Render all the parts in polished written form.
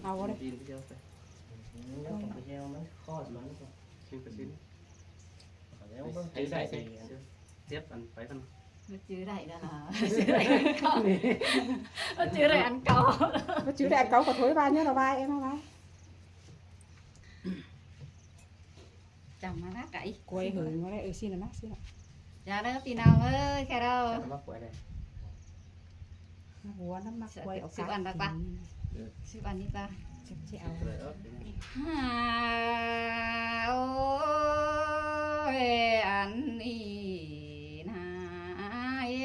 เอาเลยTin cái dao phải. Nếu không có gieo nó khó mà nó không. Xin phải xin. Nếu nó Hãy chỉ dạy thì thì tiếp ăn phải phần. Chứ đây đó là chứ đây ăn câu chứ đây ăn câu chứ đại cấu có thối vai nhớ là vai em vai chẳng mà nát cậy quay hửi nó đây xin là nát xin ạ dạ đó pì nào ơi khe đâu chắc nó mắc quậy này. nó búa nó mắc quay ở sự ăn bạc bạc sự ăn đi ba chèo Rồi ớt. ôi ăn đi nai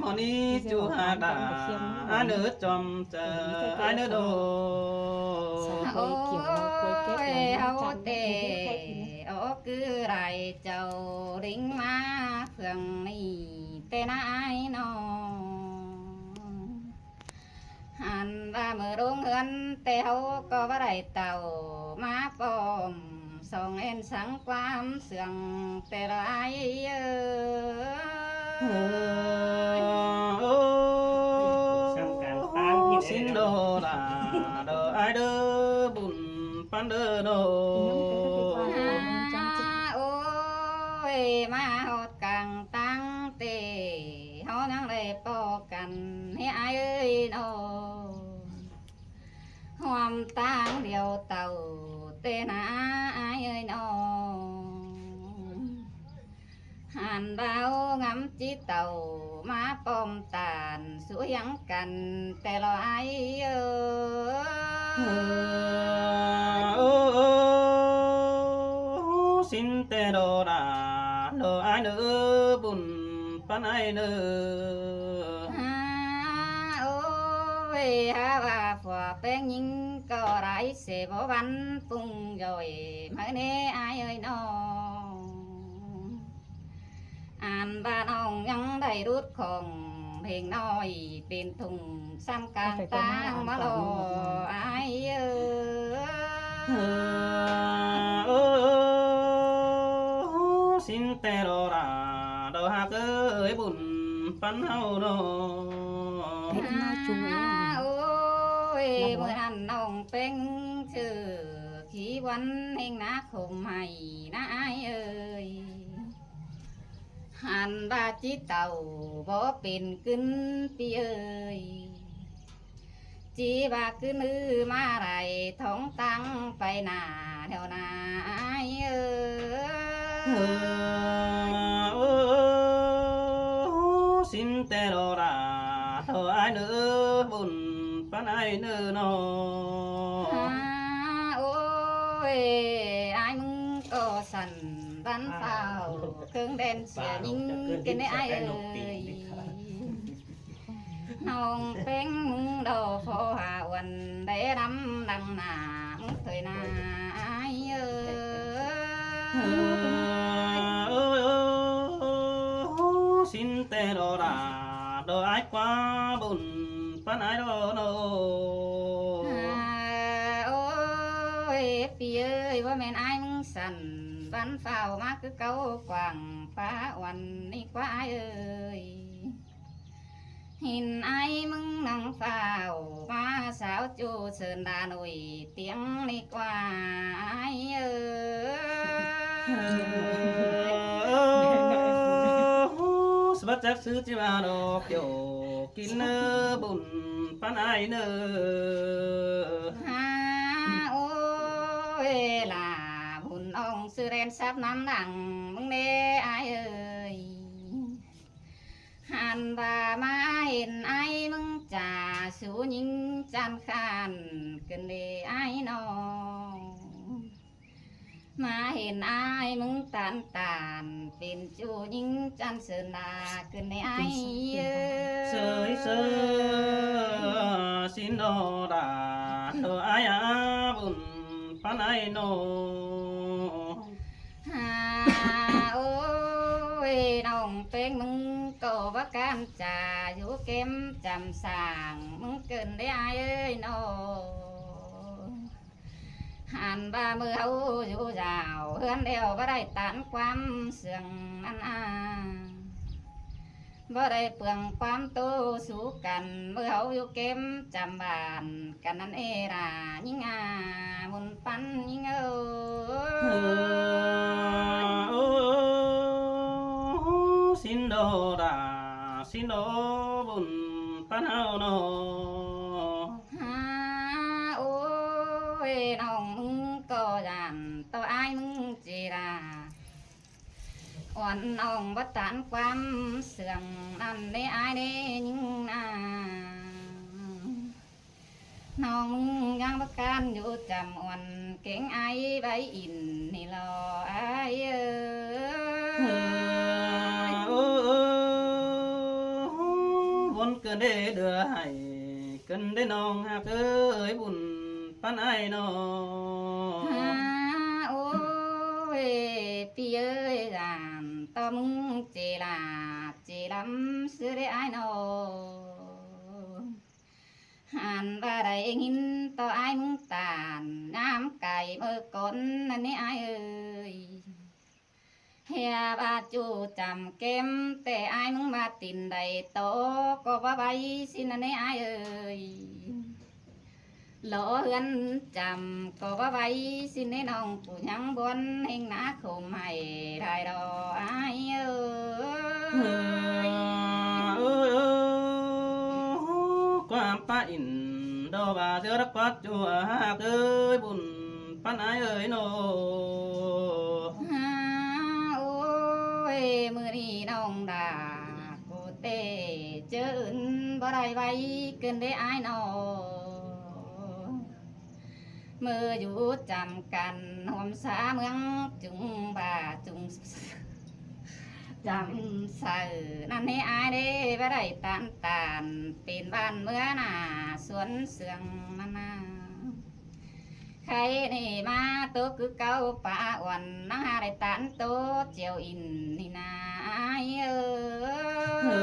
Moni chu hà đà ai nữa chom chờ ai nữa đồ ôi áo tề áo cứ lại chầu đính má phường này tên ai nó hàn và mở đông hơn tề hậu có vào đại tàu má bom song en sáng quam sương tề là ai xin đồ là đồ ai đỡ bùn pan đỡ đồ ôi mà hột càng tăng tề họ năng lệ bỏ cần hay ai ơi nó hoàm tăng điều tàu tên ai ơi nó hàn bao ngắm chiếc tàu má bom tàn suối vắng cành tè lo ai xin tè đồ đà đồ ai nữa bùn pan ai nữa ôi ha bà phò bên những cò rải xe bó bánh phung rồi mới nè ai ơi nó anh ba ông nhắn đầy đút khổng hiền nói tiền thùng xăm càng tăng má lò ai xin tè đồ đà đồ hạ ơi bùn pan hao đồ ôi mười anh ông bên chữ khí quanh hình ná khủng mày ná ai ơi hàn ba chiếc tàu bó pin kinh pi ơi chỉ ba cứ nữ mà lại thống tăng phải nà theo nà ai xin tè đồ đà đồ ai nữa bùn pan ai nữa nó ôi ai mừng có sẵn văn phao cương đen xìa những cái này ai ơi nông bên mừng đồ phô hà quần để đắm đằng nà mừng thời nà ai xin tè đồ đà đồ ai quá bùn pan ai đồ nó ôi pì ơi bố mẹ ai mừng sẵn văn phao má cứ câu quảng phá oằn đi quá ai ơi hình ai mừng nắng phao má sao chu sơn đà nổi tiếng đi qua ai ơi bắt chắc sư chỉ mà đồ kiểu kín nơ bùn pan ai nơ ôi là bùn ông sư đen sắp năm đằng mừng nê ai ơi hàn và má hiền ai mừng trà số những chan khan cần để ai nó mà hiền ai mừng tàn tàn tiền chu những chan sơn là cần để ai sơi sơ xin đồ đà đồ ai à bùn pan ai nô ôi nồng bên mừng cổ bác cam trà vũ kem chầm sàng mừng cần để ai ơi nó hàn 30 hấu vũ rào hươn đeo vào đây tán quam sườn ăn บ่ได้เปลืองความโตสู้กันเมื่อเขาอยู่เก็มจำบานกันนั่นเอรายิ่งอามุนปันยิ่งเอ้ เฮ้ย อโอ้สินโดราสินโดบุญปันเฮาโน ฮาโอ้ยน้องมึงก็ยันต่ออายมึงจีราอ่อนน้องบัดตานความเสื่องนั่นได้อายได้ยิ่งนาน้องมึงยังประการอยู่จำอ่อนเก่งไอายใบอินนี่รออายเอ้ เฮ้ย อโอ้บุญเกินได้เดือให้เกินได้น้องหากเอ้ยบุญปันไอ้น้อ ฮาโอ้ยพี่เอ้ยจานต่อมึงเจลาเจลำซื้อได้อายนอหันว่าได้ยินต่ออายมึงตานน้ำไก่เมื่อก่อนนั่นนี่อายเอ้ยเฮียบาจูจำเก็มแต่อายมึงมาตินใดโตก็ว่าใบสินั่นนี่อายเอ้ย หล่อเฮือนจำก็ว่าไว้สิในน้องผู้ยังบนแห่งนาคมให้ได้ดอกอายเอ้ เฮ้ย อโอ้ความป้าอินดอกบาเสือรักปัดจัวหากเอ้ยบุญปันไอ้เอ้ยน้อ ฮาโอ้ยมือนี้น้องดากูเตเจออื่นบ่ได้ไว้เกินได้อายน้อเมื่ออยู่จำกันหอมสาเมืองจุงบาจุง จำใส่นั่นให้อายได้บ่ได้ตานตานเป็นบ้านเมื่อหน้าสวนเสืองนานาใครนี่มาโตคือเก่าป่าอ่อนนั่งหาได้ตานโตเจียวอินนี่นาอายเอ้ เฮ้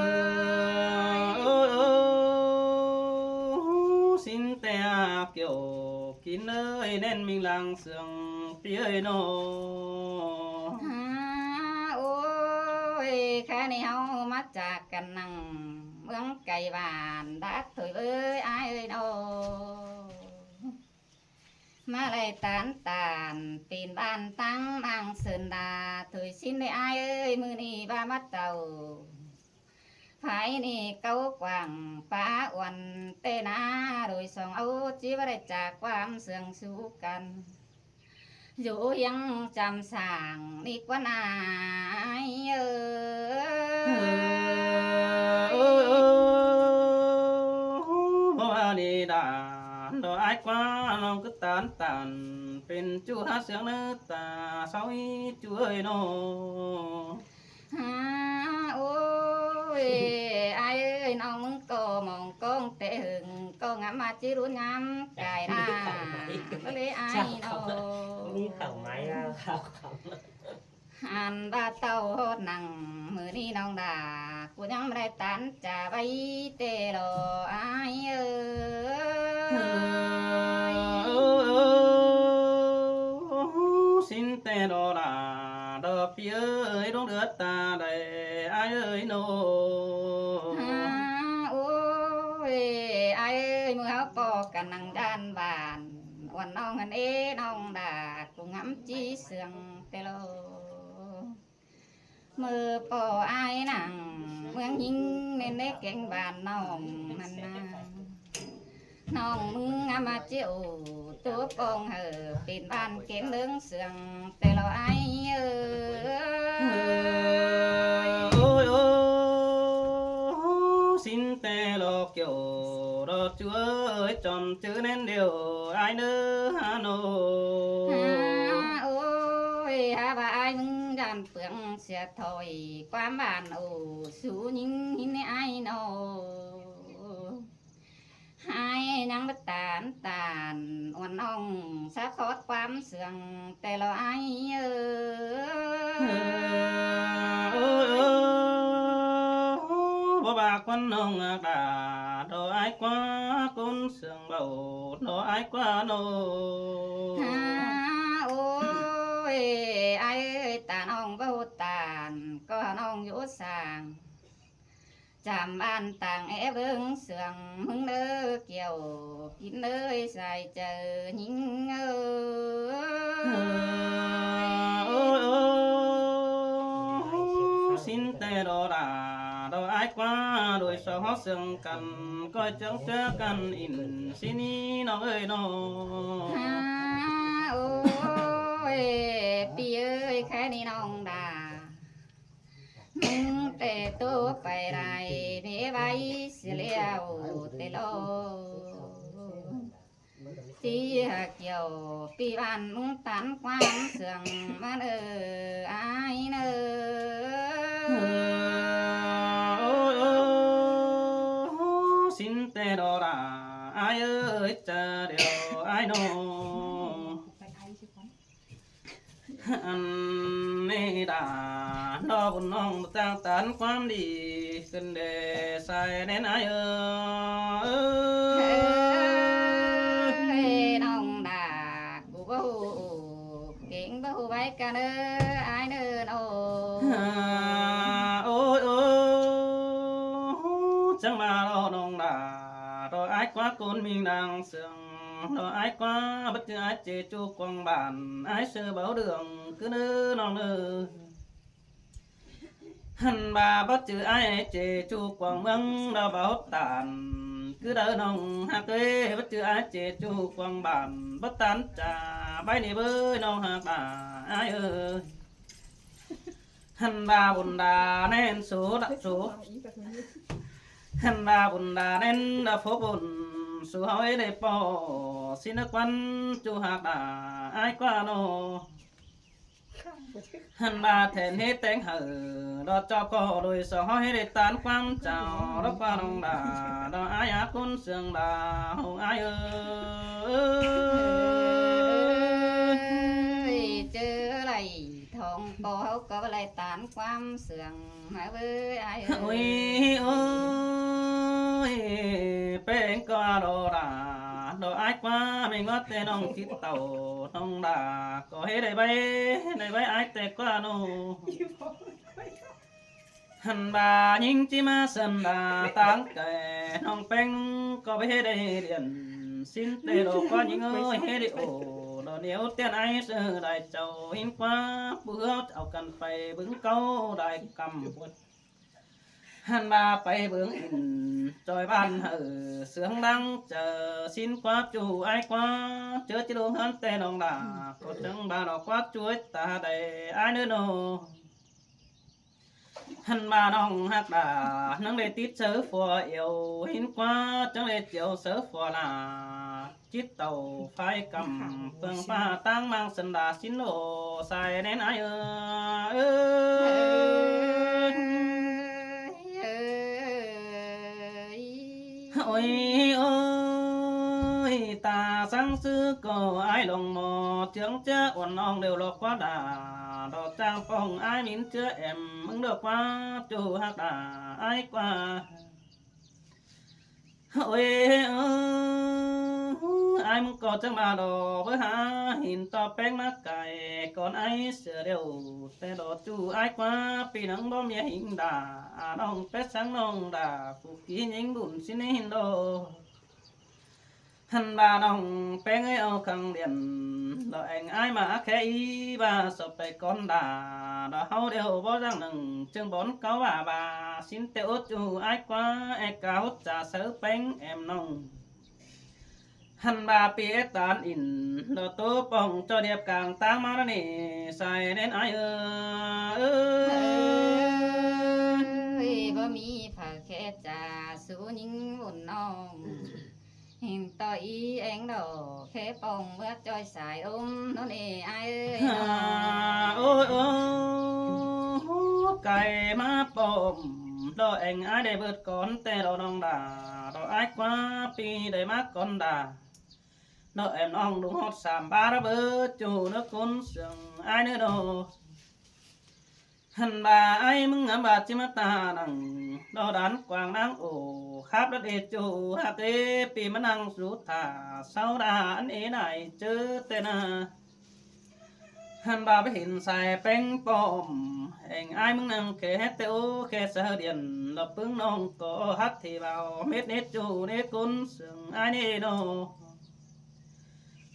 ย อโอ้สินแต่เกี่ยวกินเอ้ยแน่นมีลังเสืองเปียเอ้ยน้อ ฮาโอ้ยแค่นี้เฮามาจากกันนั่งเมืองไก่บ้านดักถอยเอ้ยอายเอ้ยโนมาไล่ตานตานปีนบ้านตั้งนางเสินดาถอยสิ้นได้อายเอ้ยมือนี้บ้ามัดเจ้าภายนี่เก้ากว่างฟ้าอ่อนเตนาโดยสองเอาจีบได้จากความเสื่องสู้กัน อยู่ยังจำสร้างนี่กว่านายเอ้ เฮ้อ ย โอ้บ่ว่านี่ดาดอกไอ้กว่าน้องก็ตานตันเป็นจูหาเสียงเนื้อตาเศร้าอีจูเอ้ยน้อ ฮาโอ้ยอายเอ้ยน้องมึงก็มองกองเตะหึงก็งามมาจิรุงามกายนาก็เลยอายน้อง มีเข่าไม้อะเข่าข อันบาเต้าโหดนังมือนี้น้องดากูยังไม่ได้ตันจะไว้เตโลอายเอ้ เฮ้ ย อสินแต่ดอลาดอกเปียเอ้ยดวงเดือดตาได้อายเอ้ยโน ฮาโอ้ยอายเอ้ยมือเขาปอกกันนังด้านบ้านวันน้องอันเอ้น้องดากูงำจีเสืองเตโลมือปออายหนังเมืองยิงเน้นได้เก่งบ้านน้องนั่นนาน้องมึงอามาเจียวตัวปองเหอเป็นบ้านเก่งเลื้องเสืองแต่เราอายเอ้ เฮ้ ย อโอ้ยโอ้สินแต่ดอกเกี่ยวดอกจัวเอ้ยจอมจื้อแน่นเดียวอายเนื้อฮาโน ฮาโอ้ยฮาบ่าอายมึงดันเปลืองเสียถอยความบ้านโอ้สู้ยิงหินในอายโนหายนังบัดตานตานอ่อนอ่องสะคอดความเสื่องแต่เราอายเอ้ เฮ้อโอ้ย ย โอ้บ่บากวันน้องอาดาดอกอายกว่าคนเสียงเบาดอกอายกว่าโน ฮาโอ้ยอายเอ้ยตาน้องเบาตานก็น้องอยู่สร้าง จำบ้านต่างแอบเรื่องเสื่องมึงเด้อเกี่ยวกินเลยใส่เจอยิงเอ้ย xin tê đồ đà đồ ai qua đôi sao hót sương cần coi chẳng chớ cần in xin đi nó ơi nó โอ้ยปีเอ้ยแค่นี้น้องดามึงแต่ตัวไปไรเนไว้เสียแล้วแต่โลที่เกี่ยวปีบ้านมึงตันความเสื่องมันอายเนอ xin tê đồ đà ai ơi chờ điều ai nó ไปไอ้สิครับ anh nê đà nó buồn nong tăng tánความดีขึ้นเดใส่เน้นai ơi น้องดากูบ่ฮู้เก่งบ่ฮู้ไว้กันอายเด้อโอ้ ôi ôi chẳng mà lo nong đà rồi ai quá côn mình đang sương rồi ai quá bất cứ ai chế chu quang bản ai sơ báo đường cứ nơ nong nơ hằn bà bất cứ ai chế chu quang măng đó báo tàn cứ đỡ nong hạ kê bất cứ ai chế chu quang bản bất tán trà bay nỉ bơi nong hạ bà ai ơi hằn bà bùn đà nên số đặt số hằn bà bùn đà nên đã phố bùn số hỏi để bỏ xin nước quan chu hạ bà ai qua nô hằn bà thèn hết tên hở đó cho có đôi số hỏi để tán quan chào đó qua nông đà đó ai á côn sương đà hồng ai ơi เจอไหลทองบ่เขาก็ไหลตานความเสื่องมาเว้ยอายเอ้ ôi ย ôi bên qua đồ đà đồ ai qua mình ngót tên ông chít tàu ông đà có hết đây bay ai tè qua nô hằn bà nhìn chi ma sân đà táng kề ông bên có hết đây điện xin tê đồ qua những ơi hết đi ổ đồ nếu tên ai sơ đại châu hin qua bữa ao cần phải bứng câu đại cầm hàn bà bay bướng in trôi ban hở sướng đăng chờ xin quá chủ ai quá chớ chứ đồ hơn tên ông đà có trứng bà nó quá chuối ta đầy ai nữa nô hàn bà nong hát đà nâng để tít sớ phò yêu hin quá trứng để chiều sớ phò là chiếc tàu phai cầm phương ba tăng mang sân đà xin lộ xài đến ai ôi ôi ta sáng sư cổ ai lòng mò tiếng chớ ổn non đều lọt quá đà đò trang phong ai mín chớ em mừng được quá chủ hát đà ai qua ôi ai muốn có chẳng mà đồ với ha hình to bén mắc cài còn ai sửa đềuแต่đồ chủ ai qua pi nắng bom nhẹ hình đà đông pet sáng nông đà phụ ký nhánh bùn xin hình đồ hằn bà nông bén ấy ao khăng điện đợi anh ai mà khẽ ý bà sập tay con đà đò hao đều bó răng nừng chương bón cáo bà xin tiêu chủ ai qua e cáo trà sớ bén em nông hằn bà pi tán in đò tố bông cho đẹp càng tăng mà nó nè xài đến aiบ่มีผ้าแค่จ่าสู้ยิงวุ่นน้องเห็นต่ออีเองดอกแค่ปองเมื่อจอยสายอมโน่นเอ้อายเอ้ยน้อง ôi ôi cày má bom đò anh ai để vượt con tê đò nong đà đò ai quá pi để má con đà đò em nong đúng hót sàm ba đó bơ chủ nó côn sừng ai nữa đâu hằn bà ai mừng ngắm bà chim ta nằng đò đán quàng đang ổ khắp đất để chủ hạ tê pi mà năng rút thả sau đà anh ấy này chớ tên à หันบาไปเห็นใส่แป้งปอมแห่งอายมึงนั่งแค่เตโอแค่เสเดียนดอกปึ้งน้องก็ฮัดที่เบาเม็ดเน็ดจูเน็ดกุนเสื่องอายนี่โน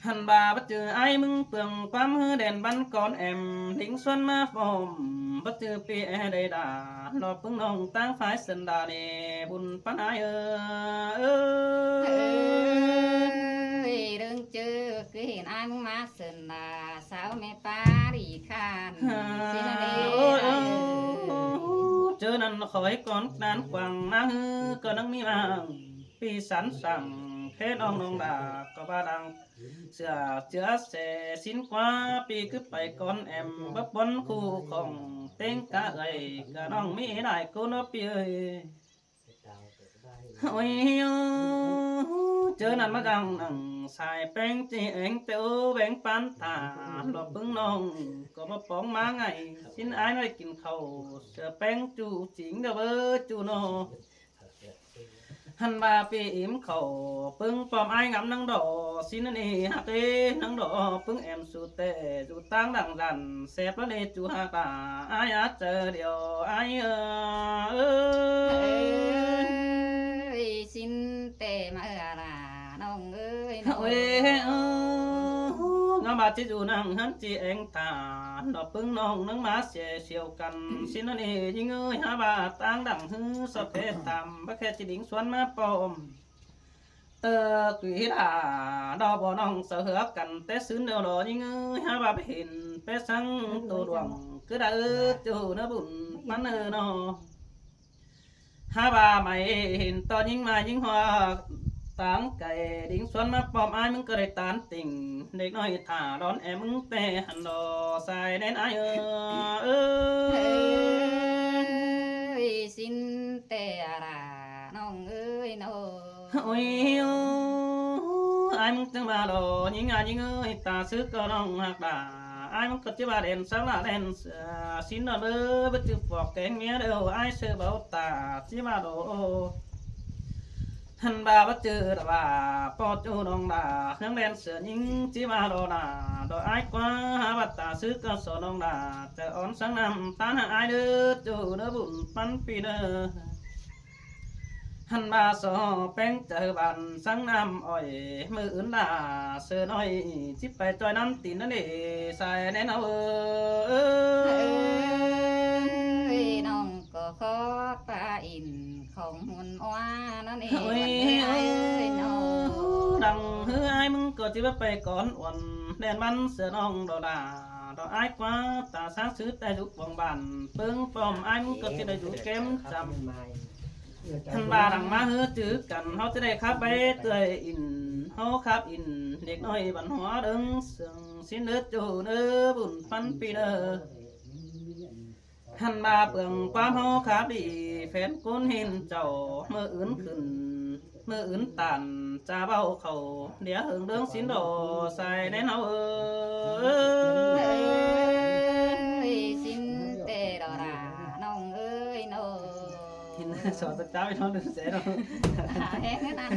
หันบาบัดเจอไอ้มึงเปลืองความฮือเด่นบันก่อนแอมทิ้งส่วนมาฟอมบัดเจอปีแอได้ด่าดอกปึ้งน้องตั้งฝ่ายสันดาเนบุญปันไอเออ เรื่องเจอคือเห็นอายมึงมาเสินดาสาวแม่ป้าดีคานสินะเด้ เจอนั่นขอยก่อนนานกว่างนะฮือก็นังมีมาปีสันสั่งแค่น้องน้องด่าก็บาดังเสือเจือเสสินกว่าปีคือไปก่อนแอมบับบนคู่ของเต็งกะเอ้ยก็น้องมีได้กูนปีเอ้ยโอ้ยเจอนั่นมากังนั่งสายแป้งจีเองเตียวแบ่งปันตาหลบพึ่งน้องก็มาป้องมาไงสินอายน้อยกินข้าวเสือแป้งจูจิงเด้อเบอจูโนหันบาปีอิ่มเขาปึ้งปอมไอ้งำนังดอสินนี่ฮักเตนังดอปึ้งแอมสูเตจูตั้งดังดันเสพแล้วเนจูฮาตาอายอาเจอเดียวอายสินเตมาล่ะน้องเอ้ย เอ้ยงาบาจิจูนังหันจีเองตาดอกปึ้งน้องนังมาเสียเชียวกันสินนี่ยิงเอ้ยหาบาตั้งดังฮือสะเพตามบักแค่จิดิ่งสวนมาปอมกุยดาดอกบ่น้องเสือกันแต่ซื้อเดียวดอยิงเอ้ยหาบาไปเห็นเป็ดสังตัวดวงคือได้จูเนื้อบุญมันเนาะหาบาไม่เห็นตอนยิงมายิงหัวตั้งไก่ดิ่งสวนมาปอมอายมึงก็ได้ตานติ่งเด็กน้อยถ่าร้อนแอมึงแต่หันดอใส่แน่นอายสินเตล่ะน้องเอ้ยน้อง โอ้ยอายมึงจังมาดอยิงยิงเอ้ยตาซื้อก็น้องหักด่าอายมึงก็จะมาเด่นสาวละเด่นสินดอเด้อไปจืบปอกแกงเมียเด้ออายเสือเบาตาจิมาดอหันบาบัดเจอดาบาปอจูน้องดาเครื่องเล่นเสือยิงจิมาดอดาดอไอ้กว่าหาบัตตาซื้อก็สอน้องดาจะอ่อนสังนำตาหาไอเด้อจูเด้อบุญปันปีเด้อหันบาสอแป้งเจอบันสังนำอ้อยมืออื่นดาเสือน้อยจิไปจอยน้ำตีนนั่นเอใส่แน่นเอาน้องก็ขอปลาอินของหุ่นอ้านั่นเอง เฮ้ยน้องดังเฮ้ยมึงก็จิไปก่อนอ่อนแดนมันเสือน้องดอดาดอไอ้กว่าตาสางซื้อแต่ลุกบองบานเปิ้งปอมไอ้มึงก็จะได้อยู่เกมจำทันบาดังมาเฮ้อจื้อกันเขาจะได้ขับไปเตยอินเขาขับอินเด็กน้อยบันหัวดึงเสืองสินเดือดจูเนื้อบุญปันปีเด้อหันบาเปลืองความเฮาขาดีแฟนก้นเห็นเจ้าเมื่ออื่นขึ้นเมื่ออื่นตันจะเบาเขาเดี๋ยวหึงเรื่องสินโดใส่แน่นเอาสินเตดอราน้องเอ้ยน้อง สอนสักจ้าไปนอนดูเสียเนาะ แห้งนั่น